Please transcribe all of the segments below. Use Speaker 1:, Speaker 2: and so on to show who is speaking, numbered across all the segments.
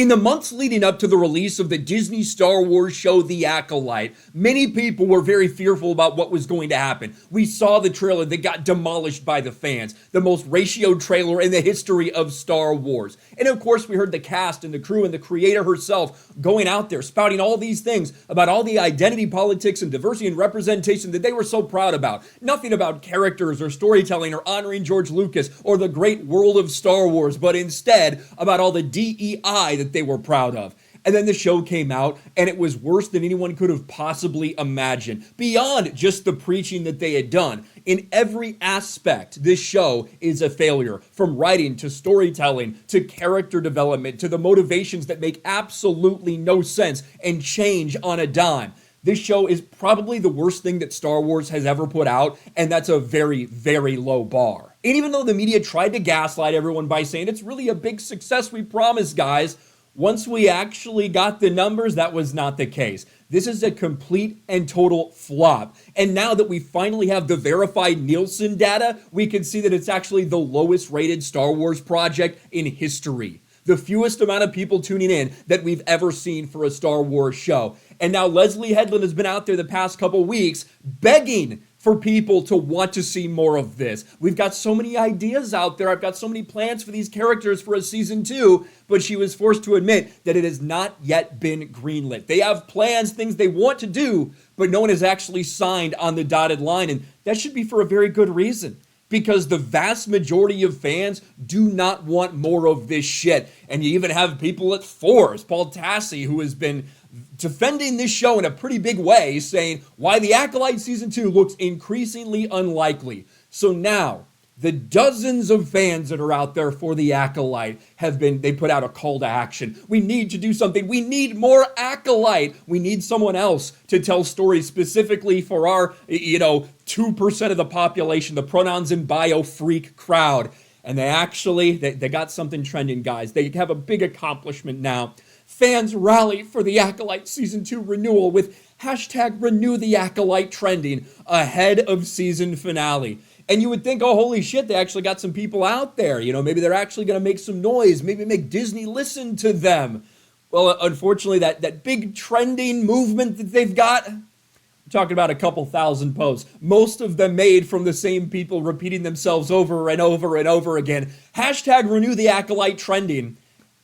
Speaker 1: In the months leading up to the release of the Disney Star Wars show The Acolyte, many people were very fearful about what was going to happen. We saw the trailer that got demolished by the fans, the most ratioed trailer in the history of Star Wars. And of course, we heard the cast and the crew and the creator herself going out there spouting all these things about all the identity politics and diversity and representation that they were so proud about. Nothing about characters or storytelling or honoring George Lucas or the great world of Star Wars, but instead about all the DEI that they were proud of. And then the show came out, and it was worse than anyone could have possibly imagined. Beyond just the preaching that they had done, in every aspect, this show is a failure. From writing to storytelling to character development to the motivations that make absolutely no sense and change on a dime. This show is probably the worst thing that Star Wars has ever put out, and that's a very, very low bar. And even though the media tried to gaslight everyone by saying it's really a big success, we promise, guys, once we actually got the numbers, that was not the case. This is a complete and total flop. And now that we finally have the verified Nielsen data, we can see that it's actually the lowest rated Star Wars project in history. The fewest amount of people tuning in that we've ever seen for a Star Wars show. And now Leslye Headland has been out there the past couple weeks begging for people to want to see more of this. We've got so many ideas out there. I've got so many plans for these characters for a season 2, but she was forced to admit that it has not yet been greenlit. They have plans, things they want to do, but no one has actually signed on the dotted line, and that should be for a very good reason. Because the vast majority of fans do not want more of this shit. And you even have people at Force, Paul Tassi, who has been defending this show in a pretty big way, saying why The Acolyte Season 2 looks increasingly unlikely. So now, the dozens of fans that are out there for The Acolyte they put out a call to action. We need to do something. We need more Acolyte. We need someone else to tell stories specifically for our, 2% of the population, the pronouns in bio freak crowd. And they got something trending, guys. They have a big accomplishment now. Fans rally for The Acolyte Season 2 renewal with hashtag Renew the Acolyte trending ahead of season finale. And you would think, oh, holy shit, they actually got some people out there. Maybe they're actually going to make some noise. Maybe make Disney listen to them. Well, unfortunately, that big trending movement that they've got, I'm talking about a couple thousand posts, most of them made from the same people repeating themselves over and over and over again. Hashtag Renew the Acolyte trending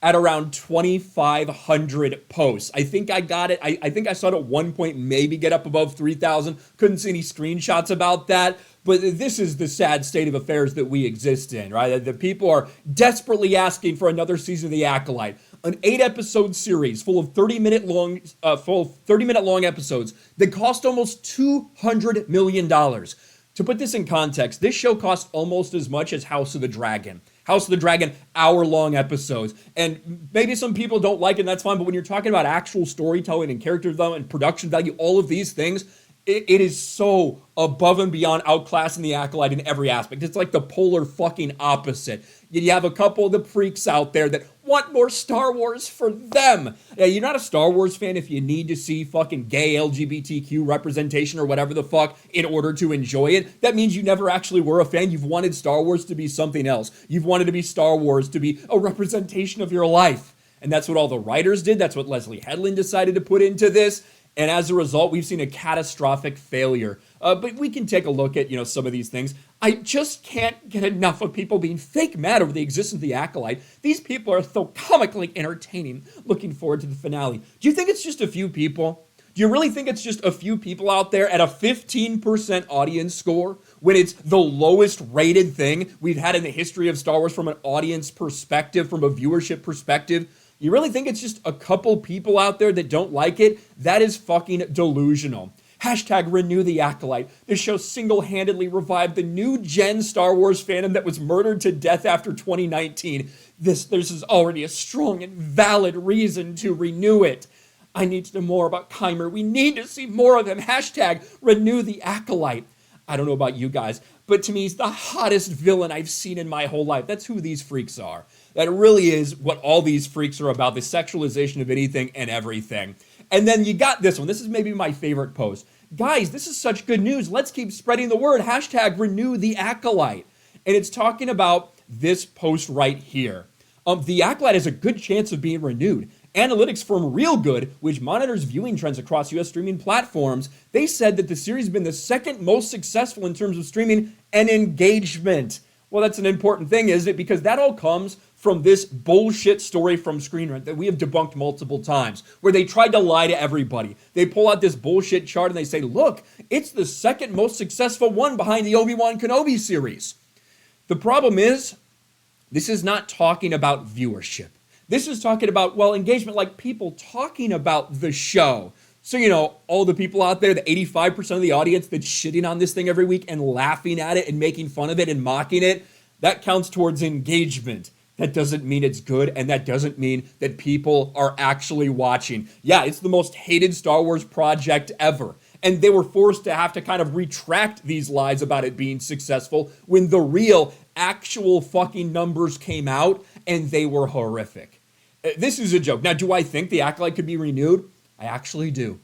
Speaker 1: at around 2,500 posts. I think I got it. I think I saw it at one point maybe get up above 3,000. Couldn't see any screenshots about that. But this is the sad state of affairs that we exist in, right? The people are desperately asking for another season of The Acolyte, an 8-episode series full of 30-minute long episodes that cost almost $200 million. To put this in context, this show cost almost as much as House of the Dragon. House of the Dragon, hour-long episodes. And maybe some people don't like it, and that's fine, but when you're talking about actual storytelling and character development and production value, all of these things, it is so above and beyond outclassing The Acolyte in every aspect. It's like the polar fucking opposite. You have a couple of the freaks out there that want more Star Wars for them. Yeah, you're not a Star Wars fan if you need to see fucking gay LGBTQ representation or whatever the fuck in order to enjoy it. That means you never actually were a fan. You've wanted Star Wars to be something else. You've wanted to be Star Wars to be a representation of your life. And that's what all the writers did. That's what Leslye Headland decided to put into this. And as a result, we've seen a catastrophic failure. But we can take a look at, some of these things. I just can't get enough of people being fake mad over the existence of The Acolyte. These people are so comically entertaining. Looking forward to the finale. Do you think it's just a few people? Do you really think it's just a few people out there at a 15% audience score when it's the lowest rated thing we've had in the history of Star Wars from an audience perspective, from a viewership perspective? You really think it's just a couple people out there that don't like it? That is fucking delusional. Hashtag Renew the Acolyte. This show single-handedly revived the new gen Star Wars fandom that was murdered to death after 2019. This is already a strong and valid reason to renew it. I need to know more about Keimer. We need to see more of him. Hashtag Renew the Acolyte. I don't know about you guys, but to me, he's the hottest villain I've seen in my whole life. That's who these freaks are. That really is what all these freaks are about, the sexualization of anything and everything. And then you got this one. This is maybe my favorite post. Guys, this is such good news. Let's keep spreading the word. Hashtag Renew the Acolyte. And it's talking about this post right here. The Acolyte has a good chance of being renewed. Analytics from Real Good, which monitors viewing trends across US streaming platforms, they said that the series has been the second most successful in terms of streaming and engagement. Well, that's an important thing, isn't it? Because that all comes from this bullshit story from Screen Rant that we have debunked multiple times, where they tried to lie to everybody. They pull out this bullshit chart and they say, look, it's the second most successful one behind the Obi-Wan Kenobi series. The problem is, this is not talking about viewership. This is talking about, well, engagement, like people talking about the show. So, all the people out there, the 85% of the audience that's shitting on this thing every week and laughing at it and making fun of it and mocking it, that counts towards engagement. That doesn't mean it's good, and that doesn't mean that people are actually watching. Yeah, it's the most hated Star Wars project ever. And they were forced to have to kind of retract these lies about it being successful when the real, actual fucking numbers came out, and they were horrific. This is a joke. Now, do I think the Acolyte could be renewed? I actually do.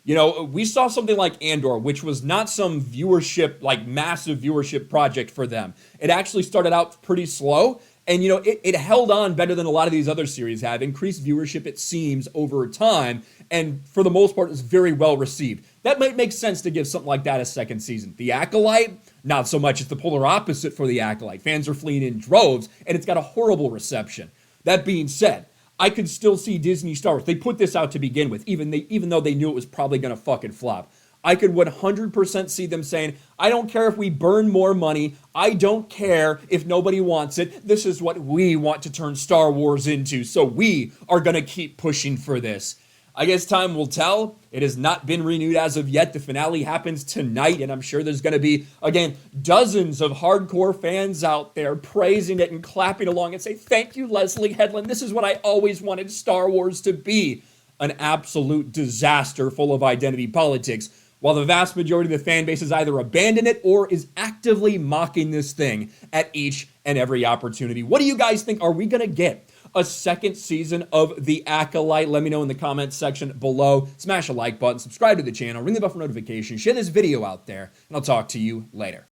Speaker 1: We saw something like Andor, which was not some viewership, like massive viewership project for them. It actually started out pretty slow, and it held on better than a lot of these other series have. Increased viewership, it seems, over time, and for the most part, it's very well received. That might make sense to give something like that a second season. The Acolyte, not so much. It's the polar opposite for the Acolyte. Fans are fleeing in droves, and it's got a horrible reception. That being said, I could still see Disney Star Wars. They put this out to begin with, even though they knew it was probably going to fucking flop. I could 100% see them saying, I don't care if we burn more money. I don't care if nobody wants it. This is what we want to turn Star Wars into, so we are going to keep pushing for this. I guess time will tell. It has not been renewed as of yet. The finale happens tonight, and I'm sure there's going to be, again, dozens of hardcore fans out there praising it and clapping along and say, thank you, Leslye Headland. This is what I always wanted Star Wars to be. An absolute disaster full of identity politics, while the vast majority of the fan base has either abandoned it or is actively mocking this thing at each and every opportunity. What do you guys think? Are we going to get a second season of The Acolyte? Let me know in the comments section below. Smash a like button, subscribe to the channel, ring the bell for notifications, share this video out there, and I'll talk to you later.